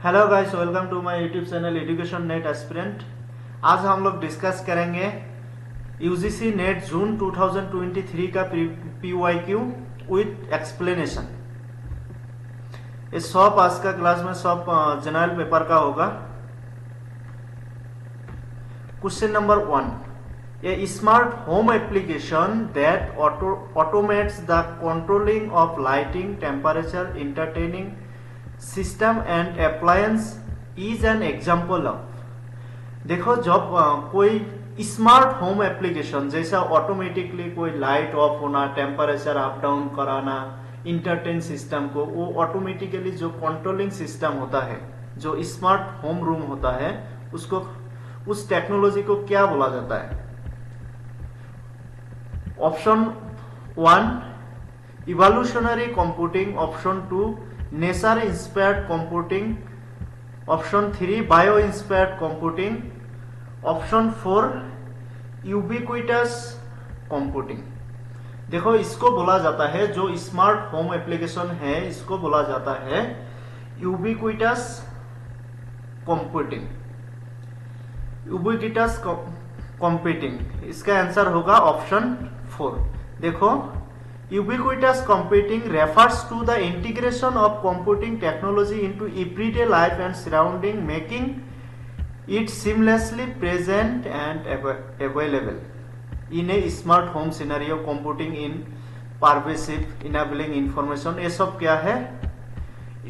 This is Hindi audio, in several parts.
Hello guys, welcome to my YouTube channel education net aspirant. आज हम लोग डिस्कस करेंगे यूजीसी नेट जून 2023 का पीवाईक्यू विथ एक्सप्लेनेशन। ये सब आज का क्लास में सब जनरल पेपर का होगा। Question number 1, A smart home application that automates the controlling of lighting, temperature, entertaining system and appliance is an example of. देखो, जब कोई स्मार्ट होम एप्लीकेशन जैसा ऑटोमेटिकली कोई लाइट ऑफ होना, टेम्परेचर अप डाउन कराना, इंटरटेन सिस्टम को वो ऑटोमेटिकली जो कंट्रोलिंग सिस्टम होता है, जो स्मार्ट होम रूम होता है, उसको उस टेक्नोलॉजी को क्या बोला जाता है? Option 1 evolutionary computing, option 2 nature inspired computing, option 3 bio inspired computing, option 4 ubiquitous computing. देखो, इसको बोला जाता है, जो स्मार्ट होम एप्लीकेशन है इसको बोला जाता है यूबिक्विटस कंप्यूटिंग। यूबिक्विटस कंप्यूटिंग, इसका आंसर होगा ऑप्शन 4। देखो, ubiquitous computing refers to the integration of computing technology into everyday life and surrounding, making it seamlessly present and available in a smart home scenario. Computing in pervasive, enabling information, ये सब क्या है?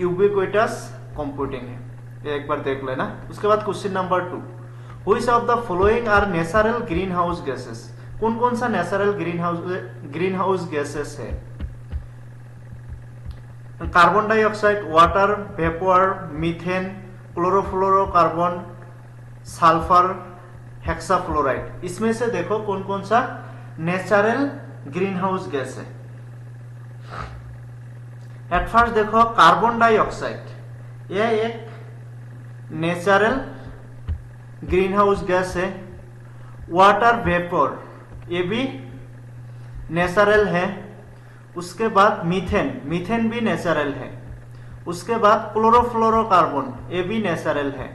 ubiquitous computing है। एक बार देख लेना। उसके बाद question number 2, which of the following are natural greenhouse gases? कौन कौन सा नेचुरल ग्रीन हाउस गैसेस है? Carbon dioxide, water vapour, methane, chlorofluorocarbon, sulphur, hexafluoride. इसमें से देखो कौन कौन सा नेचुरल ग्रीन हाउस गैस है। एट फर्स्ट देखो, कार्बन डाइऑक्साइड यह एक नेचुरल ग्रीन हाउस गैस है। वाटर वेपर ये भी नेचुरल है। उसके बाद मीथेन भी नेचुरल है। उसके बाद क्लोरोफ्लोरोकार्बन ये भी नेचुरल है।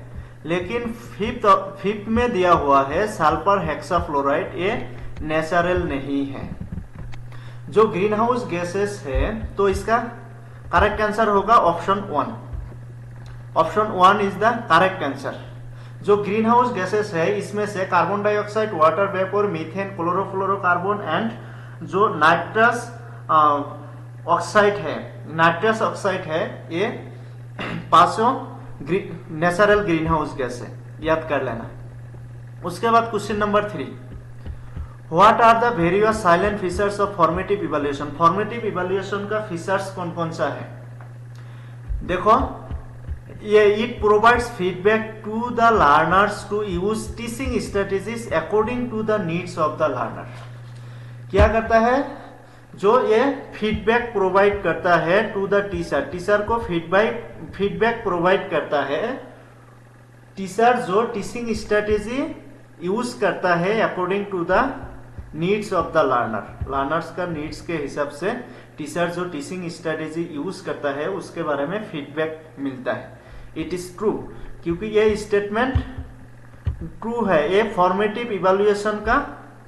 लेकिन फिफ्थ में दिया हुआ है सल्फर हेक्साफ्लोराइड, ये नेचुरल नहीं है। जो ग्रीन हाउस गैसेस है, तो इसका करेक्ट आंसर होगा option 1। Option 1 is the correct answer. जो ग्रीन हाउस गैसेस है इसमें से carbon dioxide, water vapour, methane, chlorofluorocarbon and जो नाइट्रस ऑक्साइड है, ये पांचों नेचुरल ग्रीन हाउस गैस है, याद कर लेना। उसके बाद question number 3, what are the various silent features of formative evaluation? Formative evaluation का फीचर्स कौन कौन सा है? देखो, ये it provides feedback to the learners to use teaching strategies according to the needs of the learner. क्या करता है? जो ये फीडबैक प्रोवाइड करता है टू द टीचर को फीडबैक प्रोवाइड करता है। टीचर जो टीचिंग स्ट्रेटेजी यूज करता है according to the needs of the learners का नीड्स के हिसाब से टीचर जो टीचिंग स्ट्रेटेजी यूज करता है उसके बारे में फीडबैक मिलता है। इट इज ट्रू, क्योंकि ये स्टेटमेंट ट्रू है। ये फॉर्मेटिव इवैल्यूएशन का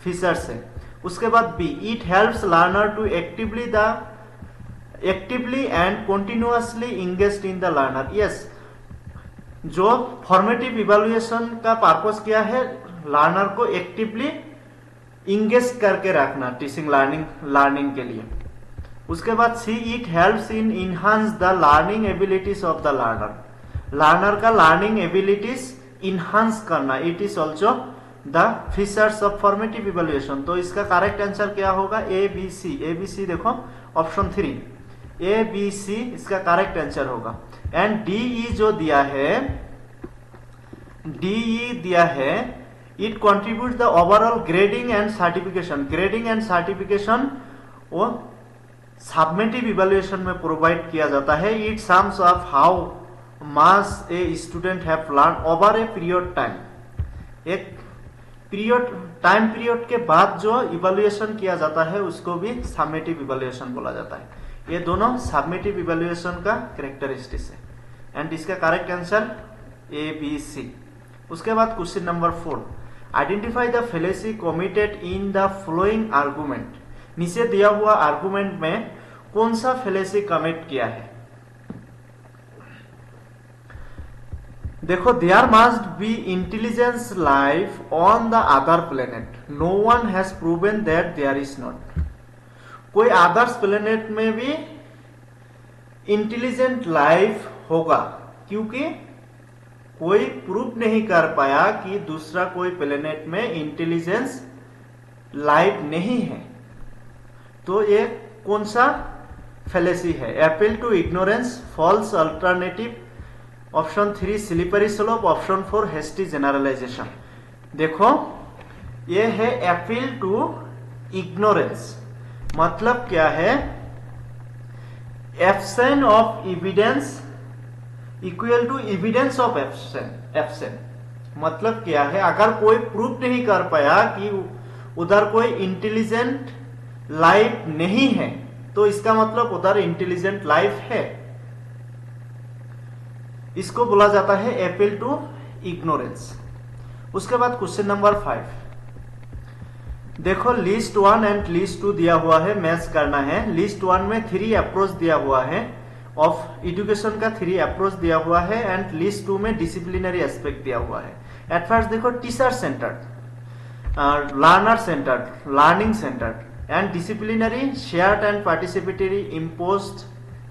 फीचर्स है। उसके बाद B, it helps learner to actively and continuously engage in the learner. Yes, जो फॉर्मेटिव इवैल्यूएशन का पर्पस क्या है? लर्नर को एक्टिवली इंगेज करके रखना टीचिंग लर्निंग के लिए। उसके बाद C, it helps in enhance the learning abilities of the learner का लर्निंग एबिलिटीज इनहांस करना। It is also the features of formative evaluation. तो इसका करेक्ट आंसर क्या होगा? A B C. देखो, ऑप्शन 3 ए बी सी इसका करेक्ट आंसर होगा। एंड डी ई जो दिया है, it contribute the overall grading and certification वो सबमेटिव इवैल्यूएशन में प्रोवाइड किया जाता है। It sums of how much a student have learn over a period time. एक टाइम पीरियड के बाद जो इवैल्यूएशन किया जाता है उसको भी सबमेटिव इवैल्यूएशन बोला जाता है। ये दोनों सबमेटिव इवैल्यूएशन का कैरेक्टरिस्टिक्स है। एंड इसका correct answer A B C. उसके बाद question number 4, identify the fallacy committed in the following argument. नीचे दिया हुआ आर्गुमेंट में कौन सा फेलेसी कमिट किया है? देखो, there must be intelligence life on the other planet, no one has proven that there is not. कोई अदर्स प्लेनेट में भी इंटेलिजेंट लाइफ होगा, क्योंकि कोई प्रूव नहीं कर पाया कि दूसरा कोई प्लेनेट में इंटेलिजेंस लाइफ नहीं है। तो ये कौन सा फेलेसी है? Appeal to ignorance, false alternative, option 3 slippery slope, option 4 hasty generalisation. देखो, ये है अपील टू इग्नोरेंस। मतलब क्या है? Absence of evidence equal to evidence of absence. मतलब क्या है? अगर कोई प्रूफ नहीं कर पाया कि उधर कोई इंटेलिजेंट लाइफ नहीं है, तो इसका मतलब उधर इंटेलिजेंट लाइफ है। इसको बोला जाता है अपील टू इग्नोरेंस। उसके बाद क्वेश्चन नंबर 5, देखो लिस्ट 1 एंड लिस्ट 2 दिया हुआ है, मैच करना है। लिस्ट 1 में 3 अप्रोच दिया हुआ है, ऑफ एजुकेशन का 3 अप्रोच दिया हुआ है, एंड लिस्ट 2 में डिसिप्लिनरी एस्पेक्ट दिया हुआ है। एट फर्स्ट देखो, teacher centred, learner centred, learning centred and disciplinary, shared and participatory, imposed,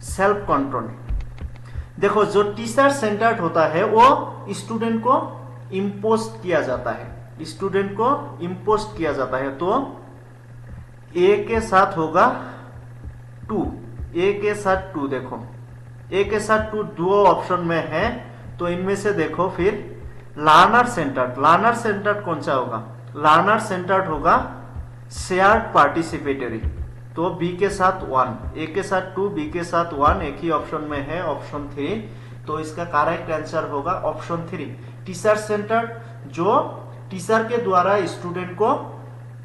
self control. देखो, जो टीचर सेंटर्ड होता है वो स्टूडेंट को इम्पोज किया जाता है, स्टूडेंट को इम्पोज किया जाता है। तो ए के साथ होगा 2, ए के साथ 2। देखो, ए के साथ 2 दो ऑप्शन में है, तो इनमें से देखो फिर लर्नर सेंटर्ड, लर्नर सेंटर्ड कौन सा होगा? लर्नर सेंटर्ड होगा शेयर्ड पार्टिसिपेटरी। तो बी के साथ 1, ए के साथ 2, बी के साथ 1, एक ही ऑप्शन में है, ऑप्शन 3। तो इसका करेक्ट आंसर होगा ऑप्शन 3, टीचर सेंटर्ड, जो टीचर के द्वारा स्टूडेंट को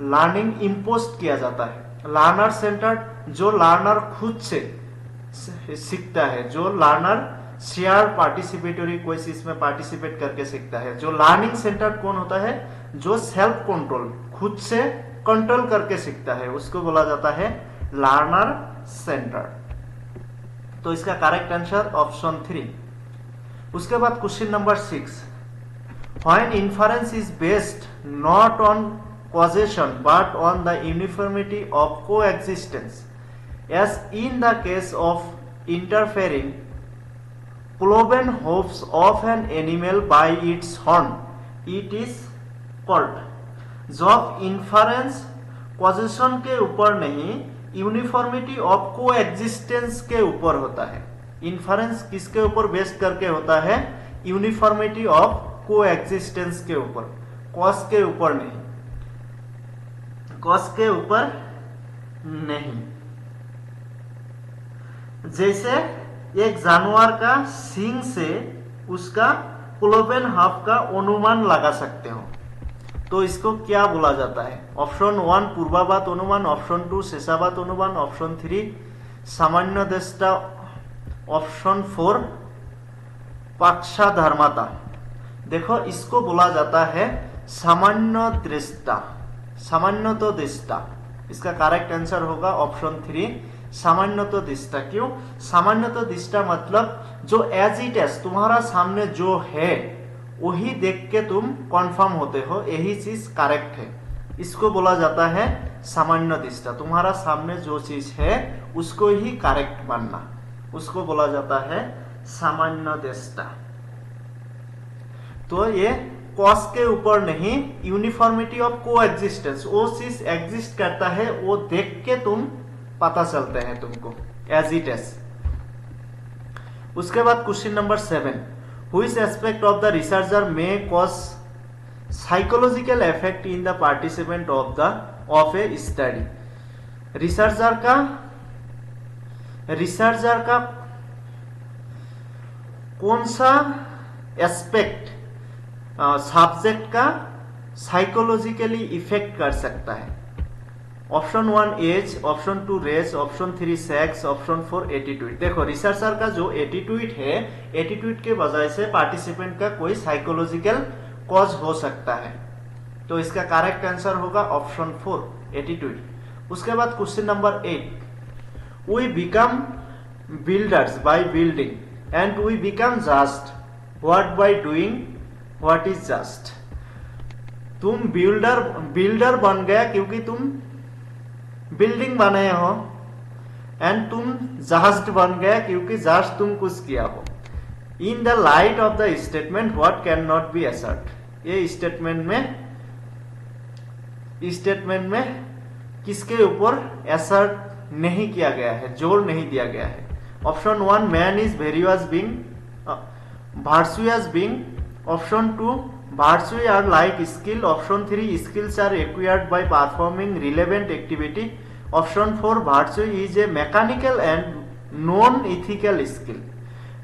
लर्निंग इम्पोज किया जाता है। लर्नर सेंटर्ड, जो लर्नर खुद से सीखता है, जो लर्नर शेयर पार्टिसिपेटरी, कोई चीज में पार्टिसिपेट करके सीखता है। जो लर्निंग सेंटर्ड कौन होता है? जो सेल्फ कंट्रोल, खुद से कंट्रोल करके सीखता है, उसको बोला जाता है लर्नर सेंटर्ड। तो इसका करेक्ट आंसर ऑप्शन 3। उसके बाद question number 6, when inference is based not on causation but on the uniformity of coexistence, as in the case of interfering cloven hoofs of an animal by its horn, it is called. जब इन्फरेंस कॉजेशन के ऊपर नहीं, यूनिफॉर्मिटी ऑफ कोएग्जिस्टेंस के ऊपर होता है। इन्फरेंस किसके ऊपर बेस्ड करके होता है? यूनिफॉर्मिटी ऑफ कोएग्जिस्टेंस के ऊपर, कॉज के ऊपर नहीं, कॉज के ऊपर नहीं। जैसे एक जानवर का सींग से उसका क्लोवन हाफ का अनुमान लगा सकते हो, तो इसको क्या बोला जाता है? ऑप्शन 1 पूर्वाभात अनुमान, ऑप्शन 2 शेषाभात अनुमान, ऑप्शन 3 सामान्य दृष्टा, ऑप्शन 4 पक्षाधर्मता। देखो, इसको बोला जाता है सामान्य दृष्टा, सामान्यतः दृष्टा। इसका करेक्ट आंसर होगा ऑप्शन 3 सामान्यतः दृष्टा। क्यों सामान्यतः दृष्टा? मतलब जो एज इट एज तुम्हारा सामने जो है वही देख के तुम कॉन्फर्म होते हो, यही चीज करेक्ट है, इसको बोला जाता है सामान्य दृष्टा। तुम्हारा सामने जो चीज है उसको ही करेक्ट मानना, उसको बोला जाता है सामान्य दृष्टा। तो ये कॉज के ऊपर नहीं, यूनिफॉर्मिटी ऑफ कोएग्जिस्टेंस, वो चीज एग्जिस्ट करता है, वो देख के तुम पता चलते हैं तुमको एज इट एज। उसके बाद question number 7, Which aspect of the researcher may cause psychological effect in the participant of a study? Researcher का कौन सा एस्पेक्ट सब्जेक्ट का साइकोलॉजिकली इफेक्ट कर सकता है? Option 1 age, option 2 race, option 3 sex, option 4 attitude. देखो रिसर्चर का जो एटीट्यूड है, एटीट्यूड के वजह से पार्टिसिपेंट का कोई साइकोलॉजिकल कॉज हो सकता है, तो इसका करेक्ट आंसर होगा ऑप्शन 4 एटीट्यूड। उसके बाद question number 8, we become builders by building and we become just what by doing what is just. तुम बिल्डर बन गया क्योंकि तुम बिल्डिंग बनाए हो, एंड तुम जस्ट बन गया क्योंकि जस्ट तुम कुछ किया हो। इन the light of the statement what can not be assert. ये स्टेटमेंट में किसके ऊपर असर्ट नहीं किया गया है, जोर नहीं दिया गया है। Option 1 man is various being virtuous being, option 2 virtue are like skill, option 3 skills are acquired by performing relevant activity, option 4 virtue is a mechanical and non ethical skill।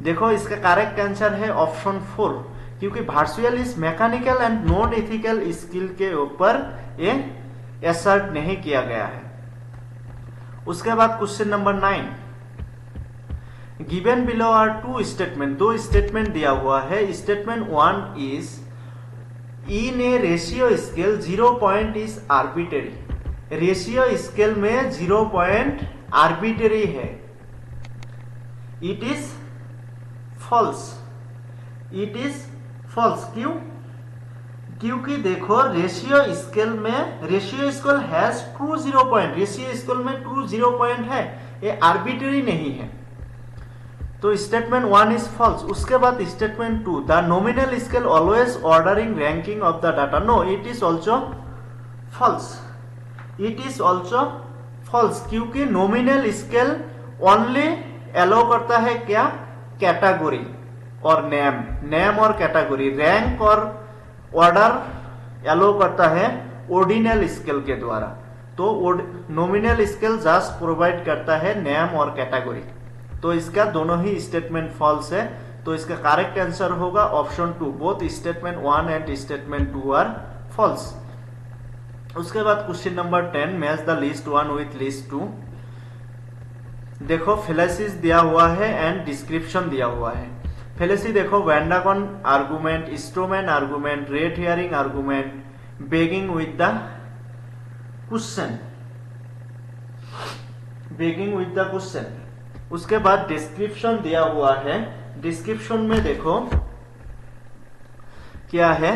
देखो इसका करेक्ट आंसर है ऑप्शन 4, क्योंकि virtual is mechanical and non ethical skill के ऊपर ये असर्ट नहीं किया गया है। उसके बाद question number 9, given below are two statement, दो स्टेटमेंट दिया हुआ है। Statement 1 is in a ratio scale 0 point is arbitrary. Ratio scale में 0 पॉइंट आर्बिटरी है। It is false, it is false. क्यों? क्योंकि देखो ratio scale has true 0 point, ratio scale में ट्रू 0 पॉइंट है, ये आर्बिटरी नहीं है, तो स्टेटमेंट 1 इज फॉल्स। उसके बाद statement 2, the nominal scale always ordering ranking of the data, no it is also false, it is also false, क्योंकि नॉमिनल स्केल ओनली एलो करता है क्या, कैटेगरी और नेम और कैटेगरी, रैंक और ऑर्डर एलो करता है ऑर्डिनल स्केल के द्वारा। तो नॉमिनल स्केल जस्ट प्रोवाइड करता है नेम और कैटेगरी, तो इसका दोनों ही स्टेटमेंट फॉल्स है, तो इसका करेक्ट आंसर होगा option 2, both statement 1 and statement 2 are false. उसके बाद question number 10, match the list 1 with list 2। देखो फेलेसिस दिया हुआ है एंड डिस्क्रिप्शन दिया हुआ है। फेलेसी देखो bandwagon argument, strawman argument, red herring argument, begging with the question, begging with the question. उसके बाद डिस्क्रिप्शन दिया हुआ है। डिस्क्रिप्शन में देखो क्या है,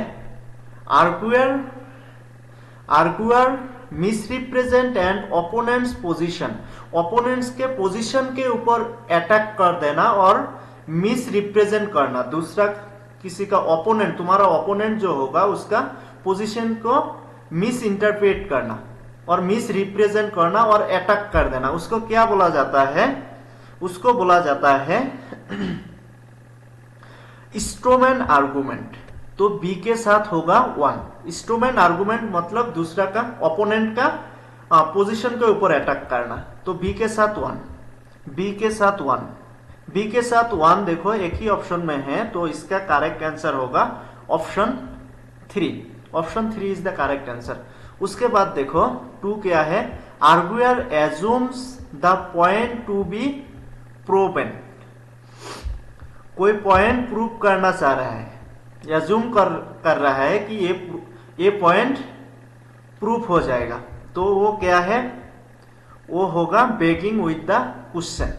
arguer misrepresent and opponents position, opponents के पोजीशन के ऊपर अटैक कर देना और मिस रिप्रेजेंट करना, दूसरा किसी का ओपोनेंट, तुम्हारा ओपोनेंट जो होगा उसका पोजीशन को मिस इंटरप्रेट करना और मिस रिप्रेजेंट करना और अटैक कर देना, उसको क्या बोला जाता है, उसको बोला जाता है स्ट्रोमैन आर्गुमेंट। तो बी के साथ होगा 1। स्ट्रोमैन आर्गुमेंट मतलब दूसरा का ओपोनेंट का पोजीशन के ऊपर अटैक करना, तो बी के साथ 1, बी के साथ 1, बी के साथ 1 देखो एक ही ऑप्शन में है, तो इसका करेक्ट आंसर होगा option 3, option 3 is the correct answer. उसके बाद देखो 2 क्या है, arguer assumes the point to be proven, कोई पॉइंट प्रूव करना चाह रहा है, एज्यूम कर रहा है कि ये पॉइंट प्रूफ हो जाएगा, तो वो क्या है, वो होगा बेगिंग विथ द क्वेश्चन।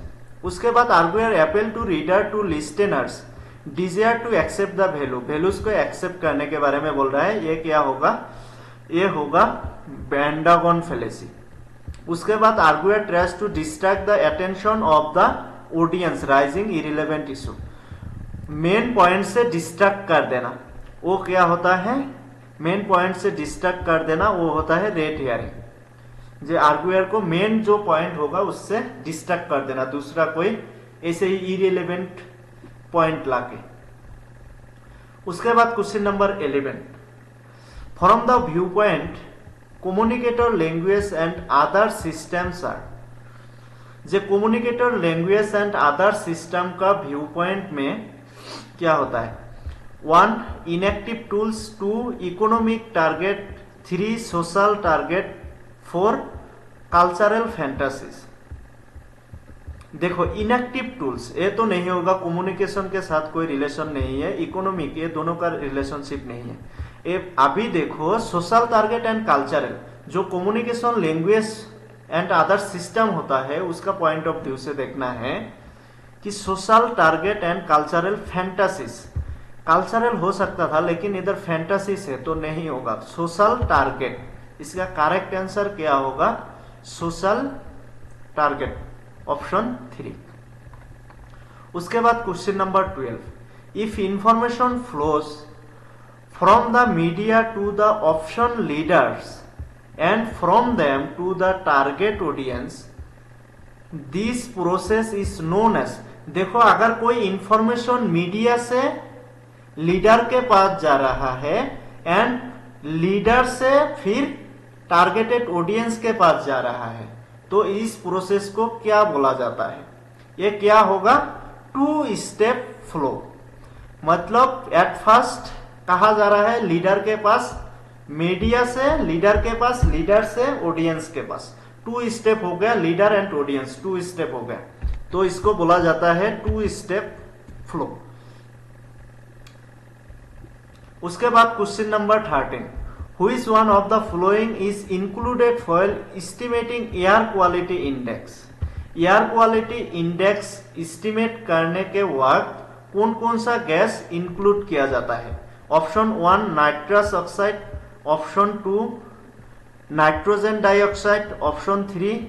उसके बाद arguer appeal to reader to listeners desire to accept the value, values को एक्सेप्ट करने के बारे में बोल रहा है, ये क्या होगा, ये होगा वैंडागन फेलेसी। उसके बाद arguer tries to distract the attention of the audience raising irrelevant issue, main point से डिस्ट्रैक्ट कर देना, वो क्या होता है, मेन पॉइंट से डिस्ट्रैक्ट कर देना वो होता है रेड हेयरिंग। जो आर्गुअर को मेन जो पॉइंट होगा उससे डिस्ट्रैक्ट कर देना, दूसरा कोई ऐसे ही इरिलेवेंट पॉइंट लाके। उसके बाद question number 11, from the view point communicator language and other systems are, जो communicator language and other system का व्यू पॉइंट में क्या होता है, 1 inactive tools, 2 economic target, 3 social target, 4 cultural fantasies. देखो इनएक्टिव टूल्स, ये तो नहीं होगा, कम्युनिकेशन के साथ कोई रिलेशन नहीं है, इकोनॉमिक, ये दोनों का रिलेशनशिप नहीं है। ये अभी देखो सोशल टारगेट एंड कल्चरल, जो communication language and other system होता है उसका पॉइंट ऑफ व्यू से देखना है कि social target and cultural fantasies. Cultural हो सकता था लेकिन इधर फैंटासीज है तो नहीं होगा, सोशल टारगेट। इसका करेक्ट आंसर क्या होगा? Social target, option 3। उसके बाद question number 12, if information flows from the media to the option leaders and from them to the target audience, this process is known as. देखो अगर कोई इंफॉर्मेशन मीडिया से लीडर के पास जा रहा है एंड लीडर से फिर टारगेटेड ऑडियंस के पास जा रहा है, तो इस प्रोसेस को क्या बोला जाता है? ये क्या होगा? 2 स्टेप फ्लो। मतलब एट फर्स्ट कहा जा रहा है लीडर के पास, मीडिया से लीडर के पास, लीडर से ऑडियंस के पास। 2 स्टेप हो गया, लीडर एंड ऑडियंस 2 स्टेप हो गया, तो इसको बोला जाता है 2 स्टेप फ्लो। उसके बाद question number 13, Which one of the following is included for estimating air quality index? Air quality index estimate करने के वक्त कौन कौन सा गैस इंक्लूड किया जाता है? Option 1 nitrous oxide, option 2 nitrogen dioxide, option 3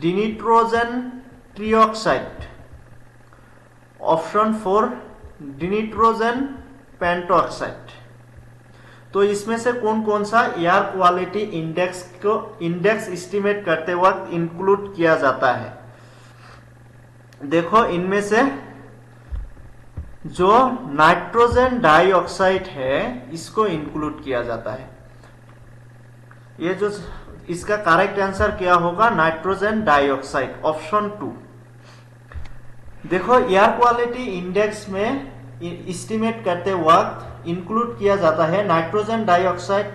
dinitrogen trioxide, option 4 dinitrogen pentoxide. तो इसमें से कौन कौन सा एयर क्वालिटी इंडेक्स को इंडेक्स एस्टिमेट करते वक्त इंक्लूड किया जाता है? देखो इनमें से जो नाइट्रोजन डाइऑक्साइड है इसको इंक्लूड किया जाता है। ये जो इसका करेक्ट आंसर क्या होगा? Nitrogen dioxide, option 2। देखो एयर क्वालिटी इंडेक्स में एस्टिमेट करते वक्त इंक्लूड किया जाता है nitrogen dioxide,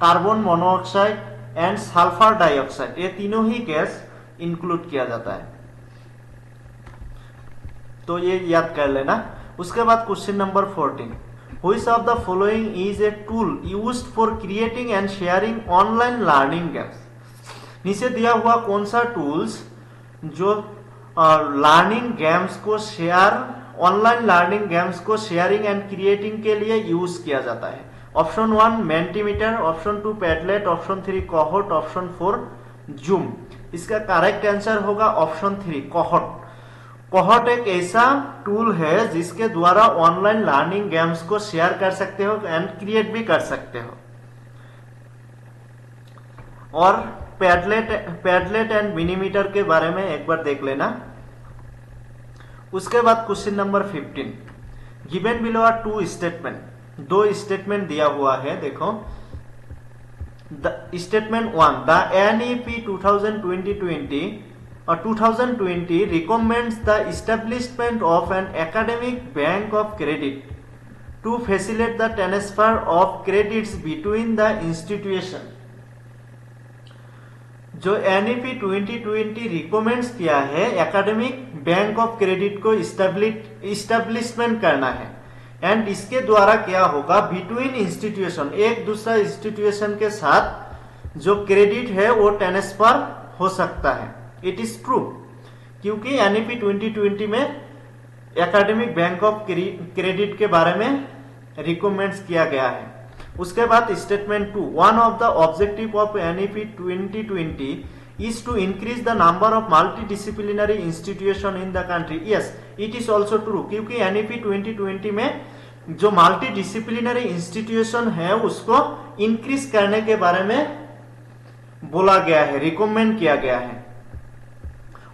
carbon monoxide and sulphur dioxide, ये तीनों ही गैस इंक्लूड किया जाता है, तो ये याद कर लेना। उसके बाद question number 14, Which of the following is a tool used for creating and sharing online learning games? नीचे दिया हुआ कौन सा टूल्स जो लर्निंग गेम्स को शेयर, ऑनलाइन लर्निंग गेम्स को शेयरिंग एंड क्रिएटिंग के लिए यूज किया जाता है? Option 1 Mentimeter, option 2 Padlet, option 3 cohort, option 4 Zoom. इसका करेक्ट आंसर होगा ऑप्शन 3 कोहोर्ट। कोहोर्ट एक ऐसा टूल है जिसके द्वारा ऑनलाइन लर्निंग गेम्स को शेयर कर सकते हो एंड क्रिएट भी कर सकते हो। और पैडलेट एंड मिनीमीटर के बारे में एक बार देख लेना। उसके बाद question number 15, given below are 2 statement, 2 statement दिया हुआ है। देखो statement 1, the NEP 2020 recommends the establishment of an academic bank of credit to facilitate the transfer of credits between the institution। जो NEP 2020 रिकमेंड्स किया है एकेडमिक बैंक ऑफ क्रेडिट को इस्टेब्लिशमेंट करना है, एंड इसके द्वारा क्या होगा? बिटवीन इंस्टीट्यूशन, एक दूसरा इंस्टीट्यूशन के साथ जो क्रेडिट है वो ट्रांसफर हो सकता है। इट इज ट्रू, क्योंकि NEP 2020 में एकेडमिक बैंक ऑफ क्रेडिट के बारे में रिकमेंड्स किया गया है। उसके बाद statement 2, one of the objective of NEP 2020 is to increase the number of multidisciplinary institution in the country। yes, it is also true, क्योंकि NEP 2020 में जो मल्टीडिसिप्लिनरी इंस्टीट्यूशन है उसको इंक्रीज करने के बारे में बोला गया है, रिकमेंड किया गया है,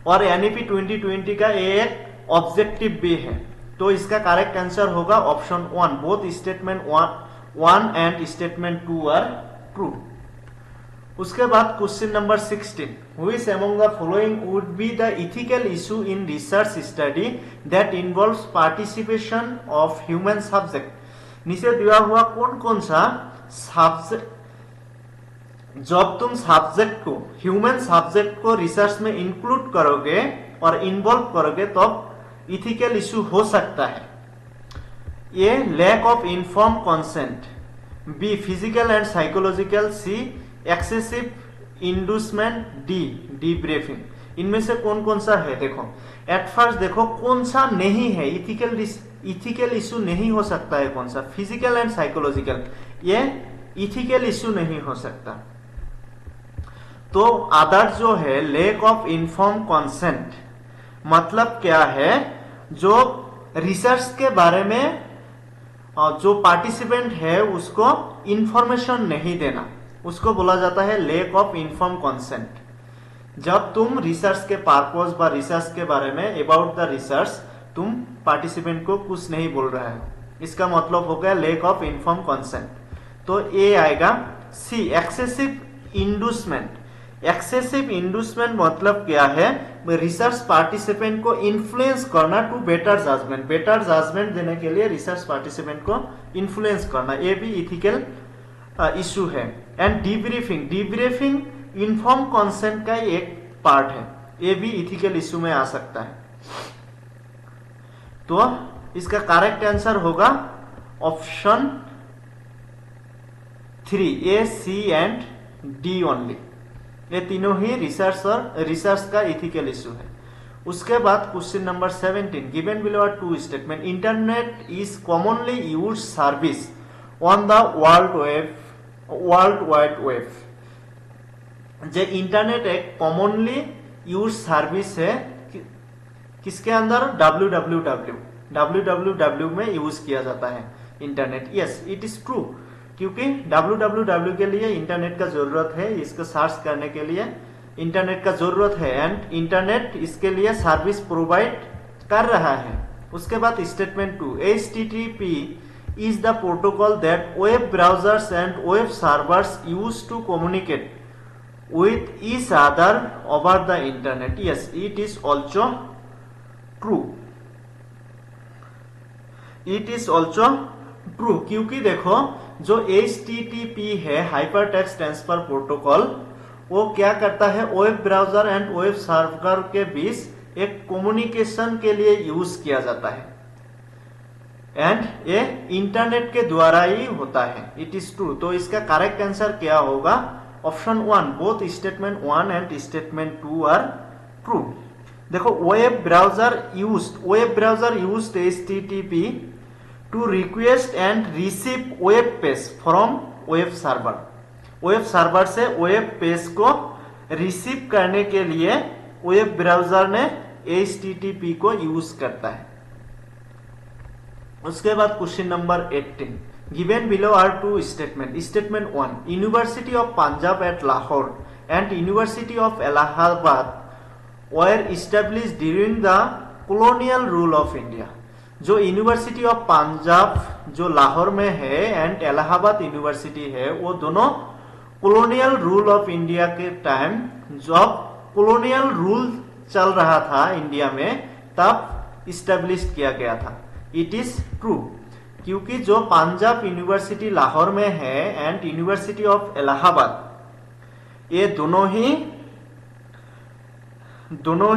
और NEP 2020 का ये एक ऑब्जेक्टिव भी है। तो इसका करेक्ट आंसर होगा option 1, both statement 1 and statement 2 are true. उसके बाद question number 16, which among the following would be the ethical issue in research study that involves participation of human subject? नीचे दिया हुआ कौन कौन सा जब तुम सब्जेक्ट को, ह्यूमन सब्जेक्ट को रिसर्च में इंक्लूड करोगे और इन्वॉल्व करोगे तब इथिकल इशू हो सकता है। A lack of inform consent, B physical and psychological, C excessive inducement, D debriefing. इनमें से कौन कौन सा है? देखो एट फर्स्ट देखो कौन सा नहीं है, इथिकल इशू नहीं हो सकता है। कौन सा? फिजिकल एंड साइकोलॉजिकल, ये इथिकल इशू नहीं हो सकता। तो अदर जो है लैक ऑफ इन्फॉर्म कंसेंट, मतलब क्या है? जो रिसर्च के बारे में जो पार्टिसिपेंट है उसको इंफॉर्मेशन नहीं देना, उसको बोला जाता है लैक ऑफ इन्फॉर्म कंसेंट। जब तुम रिसर्च के पर्पस व रिसर्च के बारे में अबाउट द रिसर्च तुम पार्टिसिपेंट को कुछ नहीं बोल रहा है, इसका मतलब हो गया लैक ऑफ इन्फॉर्म कंसेंट। तो ए आएगा। C excessive inducement. Excessive inducement मतलब क्या है? रिसर्च पार्टिसिपेंट को इन्फ्लुएंस करना to better judgement, better judgement देने के लिए रिसर्च पार्टिसिपेंट को इन्फ्लुएंस करना, ये भी इथिकल इशू है। And debriefing, debriefing inform consent का एक पार्ट है, ये भी इथिकल इशू में आ सकता है। तो इसका करेक्ट आंसर होगा option 3, A, C and D only. ये तीनों ही रिसर्च का इथिकल इशू है। उसके बाद question number 17, given below are two statement, internet is commonly used service on the world wide web. जो इंटरनेट एक कॉमनली यूज सर्विस है, किसके अंदर? www में यूज किया जाता है internet. Yes it is true, क्योंकि www के लिए इंटरनेट का जरूरत है, इसको सर्च करने के लिए इंटरनेट का जरूरत है एंड इंटरनेट इसके लिए सर्विस प्रोवाइड कर रहा है। उसके बाद statement 2, HTTP is the protocol that web browsers and web servers use to communicate with each other over the internet. Yes, it is also true. It is also true, क्योंकि देखो जो HTTP है हाइपर टेक्स्ट ट्रांसफर प्रोटोकॉल, वो क्या करता है? Web browser and web server के बीच एक कम्युनिकेशन के लिए यूज किया जाता है एंड ये इंटरनेट के द्वारा ही होता है। It is true. तो इसका करेक्ट आंसर क्या होगा? Option 1, both statement 1 and statement 2 are true. देखो web browser used HTTP to request and receive web page from web server. Web server से वेब पेज को रिसीव करने के लिए वेब ब्राउजर ने HTTP को यूज करता है। उसके बाद question number 18, given below are two statement. Statement 1, university of Punjab eight Lahore and university of Allahabad were established during the colonial rule of India. जो यूनिवर्सिटी ऑफ पंजाब जो लाहौर में है एंड इलाहाबाद यूनिवर्सिटी है, वो दोनों कॉलोनियल रूल ऑफ इंडिया के टाइम, जब कॉलोनियल रूल चल रहा था इंडिया में, तब इस्टेब्लिश किया गया था। इट इज ट्रू, क्योंकि जो पंजाब यूनिवर्सिटी लाहौर में है एंड यूनिवर्सिटी ऑफ इलाहाबाद, ये दोनों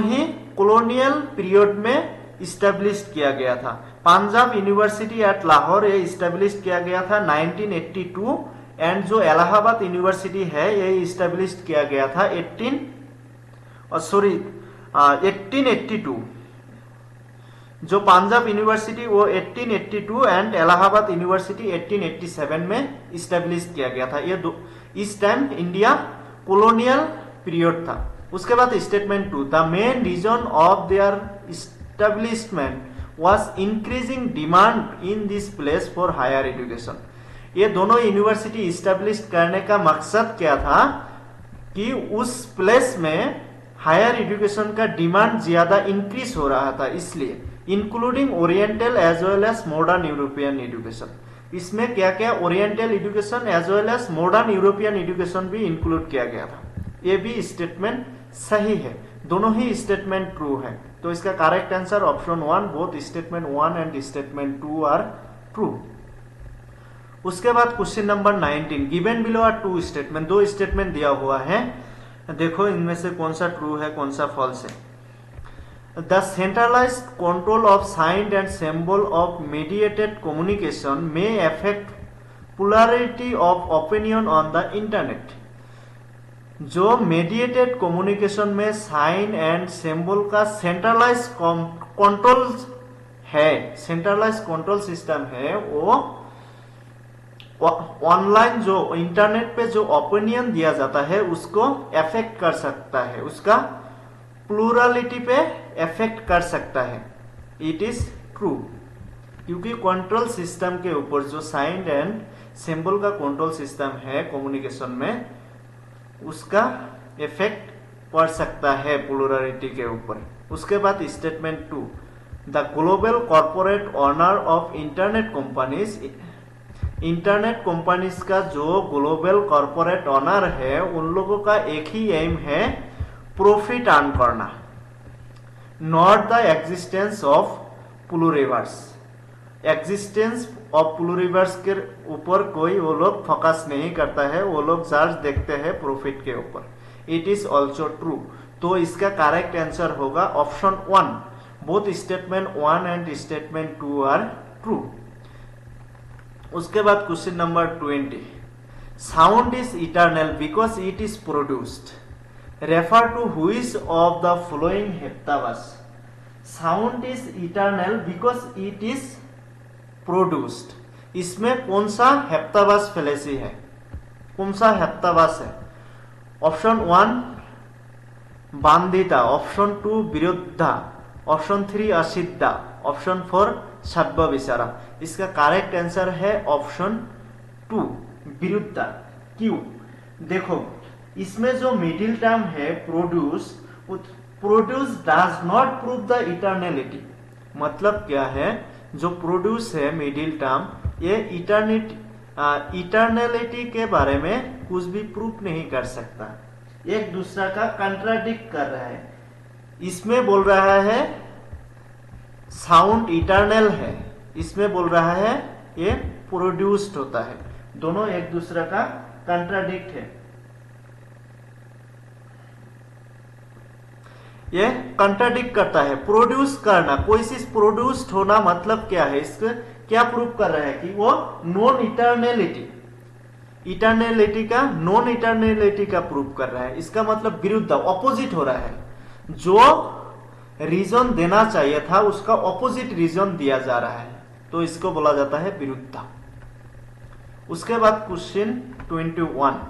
ही कॉलोनियल पीरियड में इस्टेब्लिश किया गया था। पंजाब यूनिवर्सिटी एट लाहौर ये इस्टेब्लिश किया गया था 1982 एंड जो इलाहाबाद यूनिवर्सिटी है ये इस्टेब्लिश किया गया था 1882। जो पंजाब यूनिवर्सिटी वो 1882 एंड इलाहाबाद यूनिवर्सिटी 1887 में इस्टेब्लिश किया गया था। ये इस टाइम इंडिया कॉलोनियल पीरियड था। उसके बाद statement 2, the main reason of their establishment was increasing demand in this place for higher education. ये दोनों यूनिवर्सिटी इस्टेब्लिश करने का मकसद क्या था? कि उस प्लेस में हायर एजुकेशन का डिमांड ज्यादा इंक्रीज हो रहा था, इसलिए including oriental as well as modern European education. इसमें क्या क्या? Oriental education as well as modern European education भी इंक्लूड किया गया था। ये भी स्टेटमेंट सही है, दोनों ही स्टेटमेंट ट्रू है। तो इसका correct answer option 1, both statement 1 and statement 2 are true. उसके बाद question number 19, given below are two statement, दो स्टेटमेंट दिया हुआ है, देखो इनमें से कौन सा ट्रू है कौन सा फॉल्स है। The centralised control of sign and symbol of mediated communication में affect polarity of opinion on the internet. जो मीडिएटेड कम्युनिकेशन में साइन एंड सिंबल का सेंट्रलाइज कंट्रोल है, सेंट्रलाइज कंट्रोल सिस्टम है, वो ऑनलाइन जो इंटरनेट पे जो ओपिनियन दिया जाता है उसको अफेक्ट कर सकता है, उसका प्लूरलिटी पे अफेक्ट कर सकता है। इट इज ट्रू, क्योंकि कंट्रोल सिस्टम के ऊपर जो साइन एंड सिंबल का कंट्रोल सिस्टम है कम्युनिकेशन में, उसका इफेक्ट पड़ सकता है प्लूरलिटी के ऊपर। उसके बाद statement 2, the global corporate owner of internet companies, internet companies का जो ग्लोबल कॉर्पोरेट ऑनर है उन लोगों का एक ही एम है प्रॉफिट अर्न करना, not the existence of pluriverse. Existence of pluriverse के ऊपर कोई वो लोग फोकस नहीं करता है, वो लोग चार्ज देखते हैं प्रॉफिट के ऊपर। इट इज ऑल्सो ट्रू, तो इसका करेक्ट आंसर होगा option 1। Both statement 1 and statement 2 are true. उसके बाद question number 20, sound is eternal because it is produced, refer to which of the following हेप्तावास। Sound is eternal because it is produced, इसमें कौन सा हेप्तावास फेलेसी है, कौन सा हेप्तावास है? ऑप्शन 1 बांधिता, ऑप्शन 2 विरुद्धा, ऑप्शन 3 असिद्धा, ऑप्शन 4 सब्ब विचारा। इसका करेक्ट आंसर है ऑप्शन 2 विरुद्धा। क्यों? देखो इसमें जो मिडिल टर्म है produce, produce does not prove the eternality. मतलब क्या है, जो प्रोड्यूस है मिडिल टर्म, ये इटर्नलिटी के बारे में कुछ भी प्रूफ नहीं कर सकता, एक दूसरा का कंट्राडिक्ट कर रहा है। इसमें बोल रहा है साउंड इटर्नल है, इसमें बोल रहा है ये प्रोड्यूस्ड होता है, दोनों एक दूसरे का कंट्राडिक्ट है। ये कंट्राडिक्ट करता है। प्रोड्यूस करना, कोई चीज प्रोड्यूस्ड होना मतलब क्या है, इसको क्या प्रूव कर रहा है कि वो नॉन इटर्नलिटी, इटर्नलिटी का नॉन इटर्नलिटी का प्रूव कर रहा है। इसका मतलब विरुद्ध, ऑपोजिट हो रहा है। जो रीजन देना चाहिए था उसका ऑपोजिट रीजन दिया जा रहा है, तो इसको बोला जाता है विरुद्ध। उसके बाद question 21,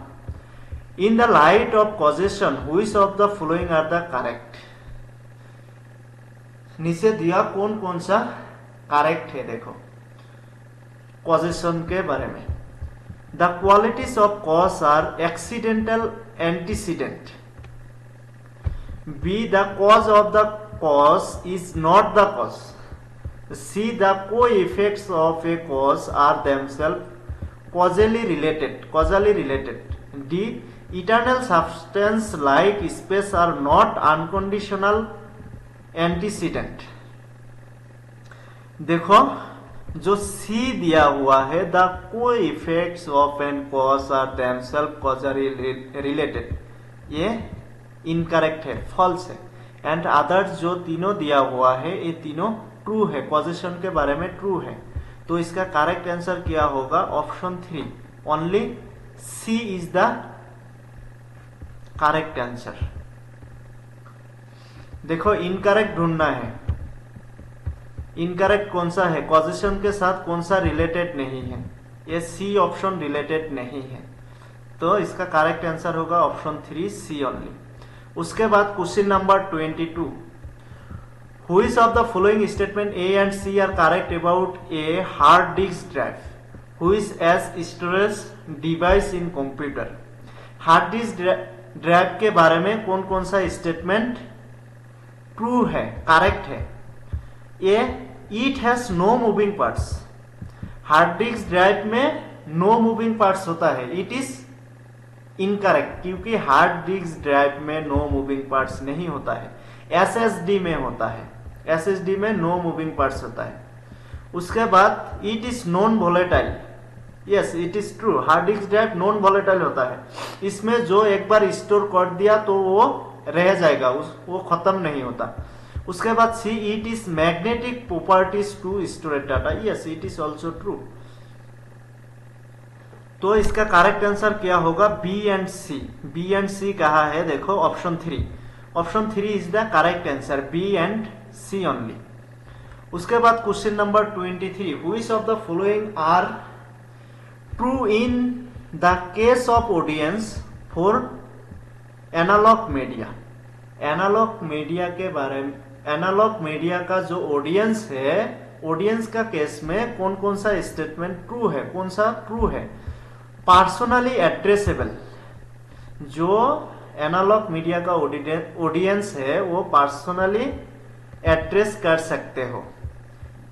in the light of causation which of the following are the correct. नीचे दिया कौन कौन सा करेक्ट है, देखो कॉजेशन के बारे में। The qualities of cause are accidental antecedent, B the cause of the cause is not the cause, C the co-effects of a cause are themselves causally related, D eternal substance like space are not unconditional antecedent। देखो जो C दिया हुआ है, the co-effects of an cause are themselves causally related, ये इनकरेक्ट है, फॉल्स है। एंड अदर्स जो तीनों दिया हुआ है ये तीनों ट्रू है, कॉजेशन के बारे में ट्रू है। तो इसका करेक्ट आंसर क्या होगा? Option 3, only C is the correct answer. देखो इनकरेक्ट ढूंढना है, इनकरेक्ट कौन सा है, कॉजेशन के साथ कौन सा रिलेटेड नहीं है, ये सी ऑप्शन रिलेटेड नहीं है, तो इसका करेक्ट आंसर होगा ऑप्शन 3 सी ओनली। उसके बाद question number 22, which of the following statement A and C are correct about a hard disk drive which as storage device in computer. Hard disk drive के बारे में कौन कौन सा स्टेटमेंट ट्रू है, करेक्ट है? A, it has no moving parts. Hard disk drive में नो मूविंग पार्ट्स होता है, इट इज इनकरेक्ट, क्योंकि हार्ड डिस्क ड्राइव में नो मूविंग पार्ट्स नहीं होता है, एसएसडी में होता है, एसएसडी में नो मूविंग पार्ट्स होता है। उसके बाद it is non volatile, yes it is true, hard disk drive non volatile होता है, इसमें जो एक बार स्टोर कर दिया तो वो रह जाएगा, वो खत्म नहीं होता। उसके बाद C, it is magnetic properties to storage data, yes it is also true. तो इसका करेक्ट आंसर क्या होगा, B and C. B and C कहा है, देखो option 3, option 3 is the correct answer, B and C only. उसके बाद question number 23, which of the following are true in the case of audience for analogue media. Analogue media के बारे में, एनालॉग मीडिया का जो ऑडियंस है, ऑडियंस का केस में कौन कौन सा स्टेटमेंट ट्रू है, कौन सा ट्रू है। पर्सनली एड्रेसेबल, जो एनालॉग मीडिया का ऑडियंस है वो पर्सनली एड्रेस कर सकते हो।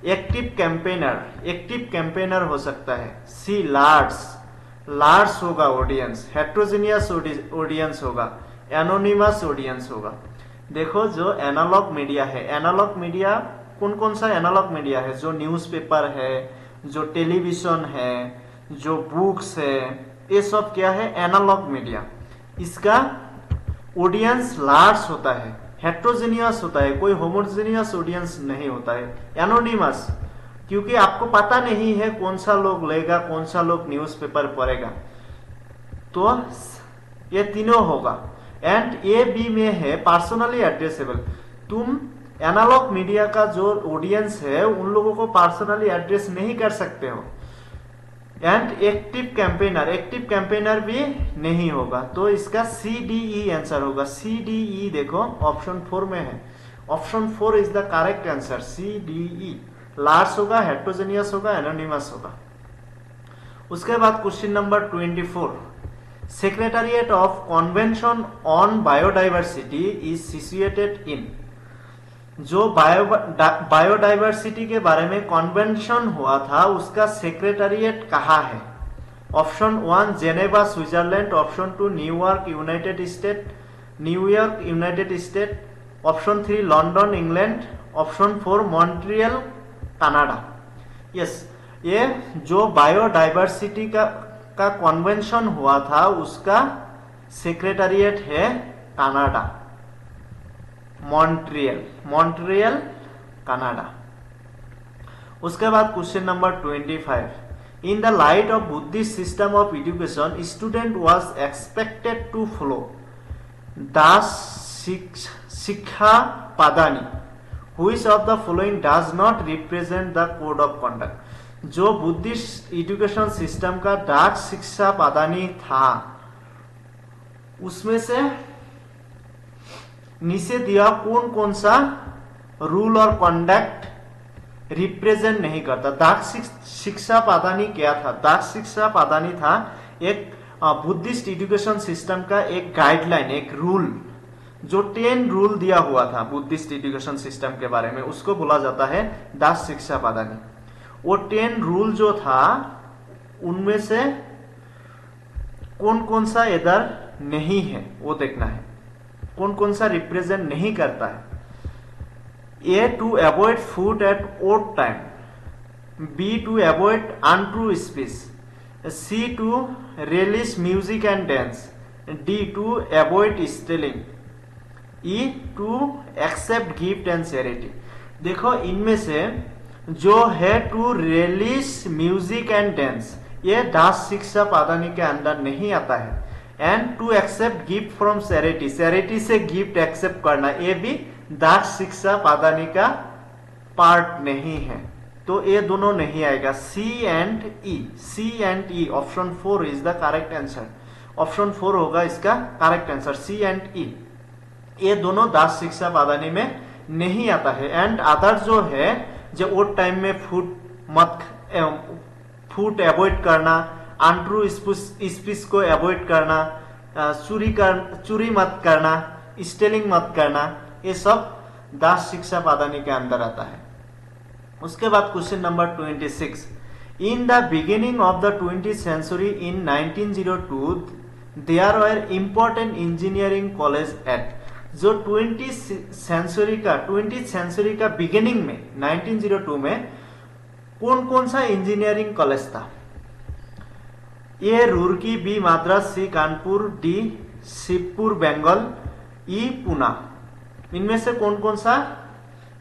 एक्टिव कैंपेनर, एक्टिव कैंपेनर हो सकता है। सी, लार्ज, लार्ज होगा ऑडियंस, हेट्रोजीनियस ऑडियंस होगा, एनोनिमस ऑडियंस होगा। देखो जो एनालॉग मीडिया है, एनालॉग मीडिया कौन कौन सा एनालॉग मीडिया है, जो न्यूज़पेपर है, जो टेलीविजन है, जो बुक्स है, ये सब क्या है, एनालॉग मीडिया। इसका ऑडियंस लार्ज होता है, हेट्रोजीनियस होता है, कोई होमोजीनियस ऑडियंस नहीं होता है। एनोनिमस, क्योंकि आपको पता नहीं है कौन सा लोग लेगा, कौन सा लोग न्यूज़पेपर पढ़ेगा, तो ये तीनों होगा। एंड ए बी में है पर्सनली एड्रेसेबल, तुम एनालॉग मीडिया का जो ऑडियंस है उन लोगों को पर्सनली एड्रेस नहीं कर सकते हो। And active campaigner, active campaigner भी नहीं होगा, तो इसका सी डी ई आंसर होगा। सी डी ई देखो ऑप्शन 4 में है, option 4 is the correct answer, C D E. Large होगा, हेट्रोजेनियस होगा, एनोनिमस होगा। उसके बाद question number 24, secretariat of convention on biodiversity is situated in. जो बायोडाइवर्सिटी के बारे में कन्वेंशन हुआ था उसका सेक्रेटेरिएट कहाँ है। Option 1 Geneva Switzerland, option 2 New York United state, New York United state, option 3 London England, option 4 Montreal Canada. Yes, ये जो बायोडाइवर्सिटी का कन्वेंशन हुआ था उसका सेक्रेटेरिएट है कनाडा, मॉन्ट्रियल, मॉन्ट्रियल कनाडा। उसके बाद question number 25, in the light of Buddhist system of education student was expected to follow दास शिक्षा पादानी, which of the following does not represent the code of conduct. जो बुद्धिस्ट एजुकेशन सिस्टम का दास शिक्षा पादानी था उसमें से नीचे दिया कौन कौन सा रूल और कंडक्ट रिप्रेजेंट नहीं करता। दास शिक्षा पादानी क्या था, दास शिक्षा पादानी था एक बुद्धिस्ट एजुकेशन सिस्टम का एक गाइडलाइन, एक रूल, जो 10 रूल दिया हुआ था बुद्धिस्ट एजुकेशन सिस्टम के बारे में, उसको बोला जाता है दास शिक्षा पादानी। वो 10 रूल जो था उनमें से कौन कौन सा इधर नहीं है वो देखना है, कौन कौन सा रिप्रेजेंट नहीं करता है। A, to avoid food at odd time, B, to avoid untrue speech, C, to release music and dance, D, to avoid stealing, E, to accept gift and charity. देखो इनमें से जो है to release music and dance, ये दास शिक्षा पादानी के अंदर नहीं आता है। And to accept gift from charity, charity से गिफ्ट एक्सेप्ट करना, ये भी दास शिक्षा पादानी का पार्ट नहीं है, तो ये दोनों नहीं आएगा। C and E, C and E, option 4 is the correct answer, option 4 होगा इसका correct answer, C and E. ये दोनों दास शिक्षा पादानी में नहीं आता है। एंड अदर जो है, जो ओड टाइम में फूड अवॉइड करना, अनट्रू स्पीच को अवॉइड करना, चोरी मत करना, स्टेलिंग मत करना, ये सब दास शिक्षा पादानी के अंदर आता है। उसके बाद question number 26, in the beginning of the 20th century इन 1902 there were important engineering college at. जो 20th सेंचुरी का बिगिनिंग में 1902 में कौन कौन सा इंजीनियरिंग कॉलेज था। A Roorkee, B Madras, C Kanpur, D Shivpur Bengal, E Pune. इनमें से कौन कौन सा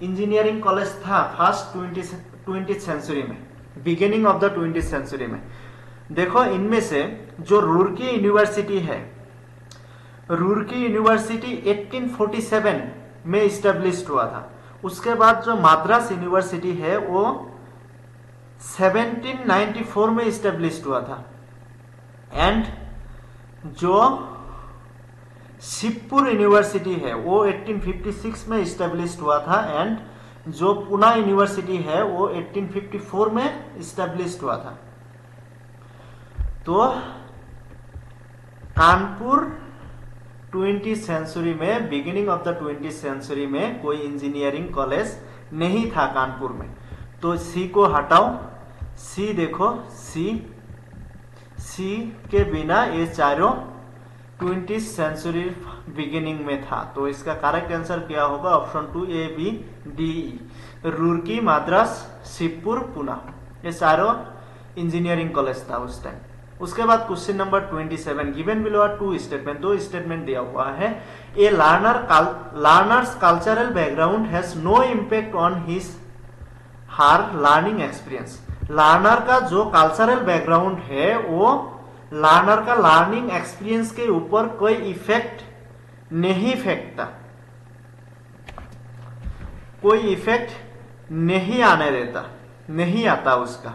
इंजीनियरिंग कॉलेज था फर्स्ट 20th सेंचुरी में, beginning of the 20th century में? देखो, इनमें से जो रुड़की यूनिवर्सिटी है, रुड़की यूनिवर्सिटी 1847 में इस्टेब्लिश हुआ था। उसके बाद जो मद्रास यूनिवर्सिटी है वो 1794 में इस्टेब्लिश हुआ था। एंड जो शिवपुर यूनिवर्सिटी है वो 1856 में इस्टेब्लिश हुआ था। एंड जो पुणे यूनिवर्सिटी है वो 1854 में इस्टेब्लिश हुआ था। तो कानपुर 20th सेंचुरी में, beginning of the 20th century में कोई इंजीनियरिंग कॉलेज नहीं था कानपुर में। तो सी को हटाओ, सी देखो, सी के बिना ये चारों 20th सेंचुरी बिगिनिंग में था। तो इसका करेक्ट आंसर क्या होगा? Option 2 A B D E, Roorkee, Madras, Shibpur, Pune, ये चारों इंजीनियरिंग कॉलेज था उस टाइम। उसके बाद question number 27, given below are 2 statement, 2 statement दिया हुआ है। A learner's cultural background has no impact on his her learning experience. Learner का जो कल्चरल बैकग्राउंड है वो लर्नर का लर्निंग एक्सपीरियंस के ऊपर कोई इफेक्ट नहीं फेंकता, कोई इफेक्ट नहीं आने देता, नहीं आता उसका।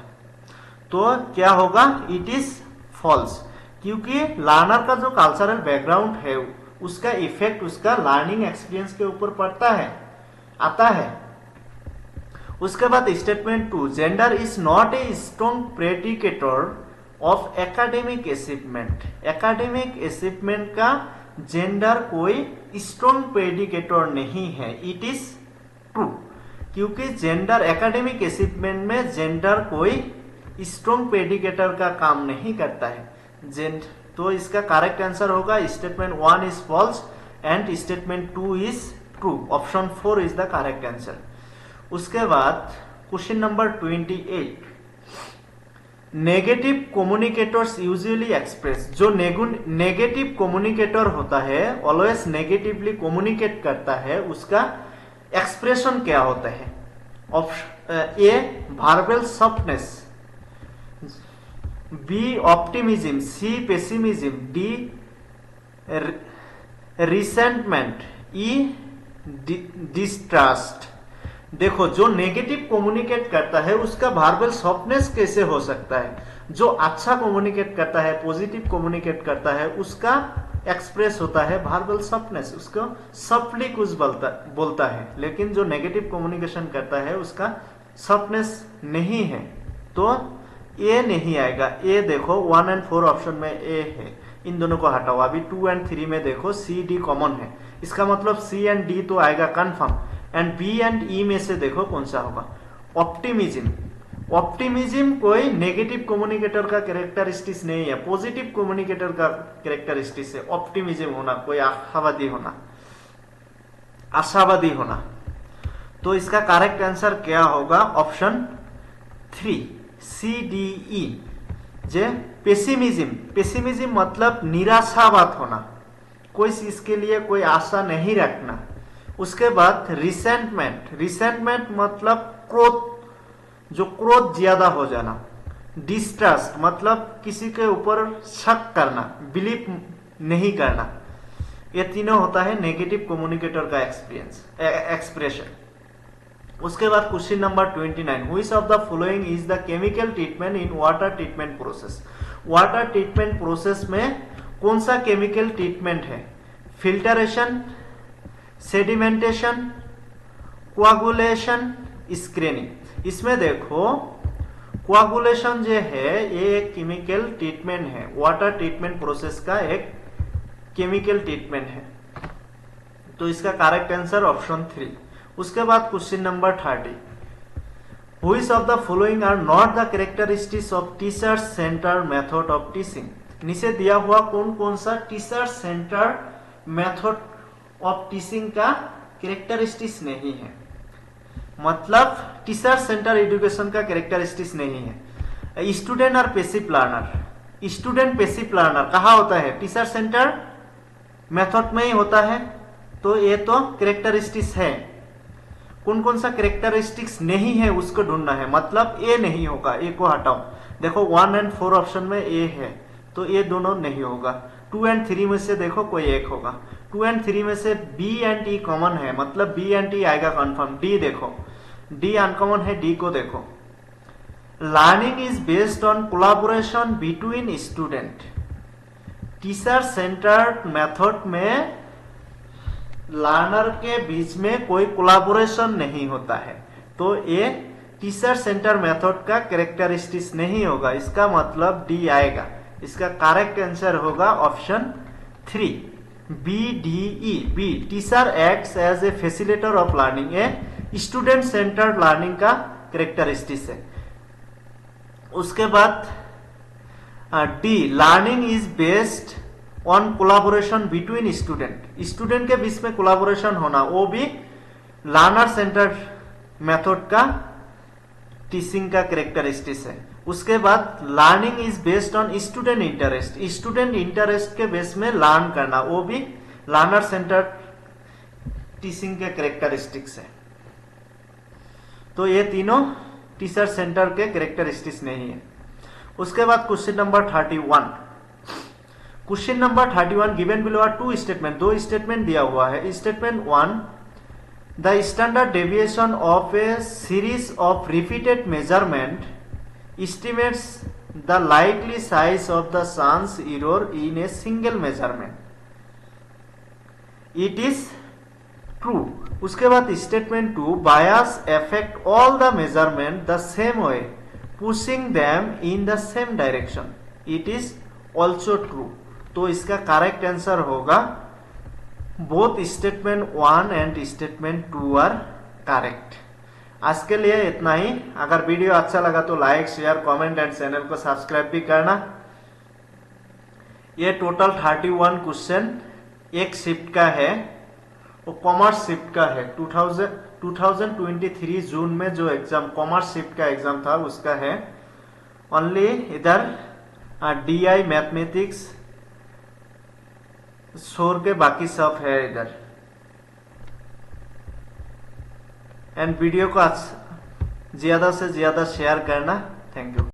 तो क्या होगा? इट इज फॉल्स, क्योंकि लर्नर का जो कल्चरल बैकग्राउंड है उसका इफेक्ट उसका लर्निंग एक्सपीरियंस के ऊपर पड़ता है, आता है। उसके बाद statement 2, gender is not a strong predictor of academic achievement. Academic achievement का जेंडर कोई स्ट्रॉन्ग प्रेडिकेटर नहीं है। इट इज ट्रू, क्योंकि जेंडर एकेडमिक अचीवमेंट में जेंडर कोई स्ट्रॉन्ग प्रेडिकेटर का काम नहीं करता है। तो इसका करेक्ट आंसर होगा statement 1 is false and statement 2 is true. Option 4 is the correct answer. उसके बाद question number 28, negative communicators usually express. जो नेगेटिव कम्युनिकेटर होता है, ऑलवेज नेगेटिवली कम्युनिकेट करता है, उसका एक्सप्रेशन क्या होता है? A verbal softness, B optimism, C pessimism, D resentment, E distrust. देखो, जो नेगेटिव कम्युनिकेट करता है उसका वर्बल सॉफ्टनेस कैसे हो सकता है? जो अच्छा कम्युनिकेट करता है, पॉजिटिव कम्युनिकेट करता है, उसका एक्सप्रेस होता है वर्बल सॉफ्टनेस, उसको सॉफ्टली कुछ बोलता है। लेकिन जो नेगेटिव कम्युनिकेशन करता है उसका सॉफ्टनेस नहीं है। तो ए नहीं आएगा। ए देखो 1 और 4 ऑप्शन में ए है, इन दोनों को हटाओ। अभी 2 और 3 में देखो सी डी कॉमन है, इसका मतलब सी एंड डी तो आएगा कंफर्म। एंड बी एंड ई में से देखो कौन सा होगा? ऑप्टिमिज्म। ऑप्टिमिज्म कोई नेगेटिव कम्युनिकेटर का कैरेक्टरिस्टिक्स नहीं है, पॉजिटिव कम्युनिकेटर का कैरेक्टरिस्टिक्स है ऑप्टिमिज्म होना, कोई आशावादी होना, आशावादी होना। तो इसका करेक्ट आंसर क्या होगा? Option 3 C D E. जे पेसिमिज्म, पेसिमिज्म मतलब निराशावाद होना, कोई चीज के लिए कोई आशा नहीं रखना। उसके बाद रिसेंटमेंट, रिसेंटमेंट मतलब क्रोध, जो क्रोध ज्यादा हो जाना। डिस्ट्रस्ट मतलब किसी के ऊपर शक करना, बिलीव नहीं करना। ये तीनों होता है नेगेटिव कम्युनिकेटर का एक्सप्रेशन। उसके बाद question number 29, which of the following is the chemical treatment in water treatment process. Water treatment process में कौन सा केमिकल ट्रीटमेंट है? Filtration, sedimentation, coagulation, screening. इसमें देखो कोआगुलेशन जो है ये एक केमिकल ट्रीटमेंट है, वाटर ट्रीटमेंट प्रोसेस का एक केमिकल ट्रीटमेंट है। तो इसका करेक्ट आंसर ऑप्शन 3। उसके बाद question number 30, which of the following are not the characteristics of teacher centre method of teaching. नीचे दिया हुआ कौन कौन सा teacher centre method of teaching का कैरेक्टरिस्टिक्स नहीं है, मतलब टीचर सेंटर एजुकेशन का कैरेक्टरिस्टिक्स नहीं है। स्टूडेंट और passive learner, student passive learner कहाँ होता है? टीचर सेंटर मेथड में ही होता है। तो ये तो कैरेक्टरिस्टिक्स है। कौन कौन सा कैरेक्टरिस्टिक्स नहीं है उसको ढूंढना है, मतलब ए नहीं होगा, ए को हटाओ। देखो 1 और 4 ऑप्शन में ए है, तो ये दोनों नहीं होगा। 2 और 3 में से देखो कोई एक होगा। 2 और 3 में से बी एंड टी कॉमन है, मतलब बी एंड टी आएगा कंफर्म। डी देखो, डी अनकॉमन है, डी को देखो। Learning is based on collaboration between student. Teacher centred method में लर्नर के बीच में कोई कोलैबोरेशन नहीं होता है, तो ये टीचर सेंटर मेथड का कैरेक्टरिस्टिक्स नहीं होगा। इसका मतलब डी आएगा। इसका करेक्ट आंसर होगा option 3 B D E. B teacher acts as a facilitator of learning, A student centred learning का कैरेक्टरिस्टिक्स है। उसके बाद D learning is based on collaboration between student. Student के बीच में कोलैबोरेशन होना, वो भी लर्नर सेंटर्ड मेथड का टीचिंग का कैरेक्टरिस्टिक्स है। उसके बाद learning is based on student interest. Student interest के बेस में लर्न करना, वो भी लर्नर सेंटर्ड टीचिंग के कैरेक्टरिस्टिक्स है। तो ये तीनों टीचर सेंटर के कैरेक्टरिस्टिक्स नहीं है। उसके बाद question number 31। Question number 31 given below are 2 statement. 2 statement दिया हुआ है। Statement 1, the standard deviation of a series of repeated measurement estimates the likely size of the chance error in a single measurement. It is true. उसके बाद statement 2, bias affect all the measurement the same way, pushing them in the same direction. It is also true. तो इसका करेक्ट आंसर होगा both statement 1 and statement 2 are correct. आज के लिए इतना ही। अगर वीडियो अच्छा लगा तो like, share, comment and channel को सब्सक्राइब भी करना। ये टोटल 31 क्वेश्चन एक शिफ्ट का है, वो कॉमर्स शिफ्ट का है। 2023 जून में जो एग्जाम कॉमर्स शिफ्ट का एग्जाम था उसका है। ओनली इधर DI मैथमेटिक्स छोड़ के बाकी सब है इधर। एंड वीडियो को ज्यादा से ज्यादा शेयर करना। Thank you.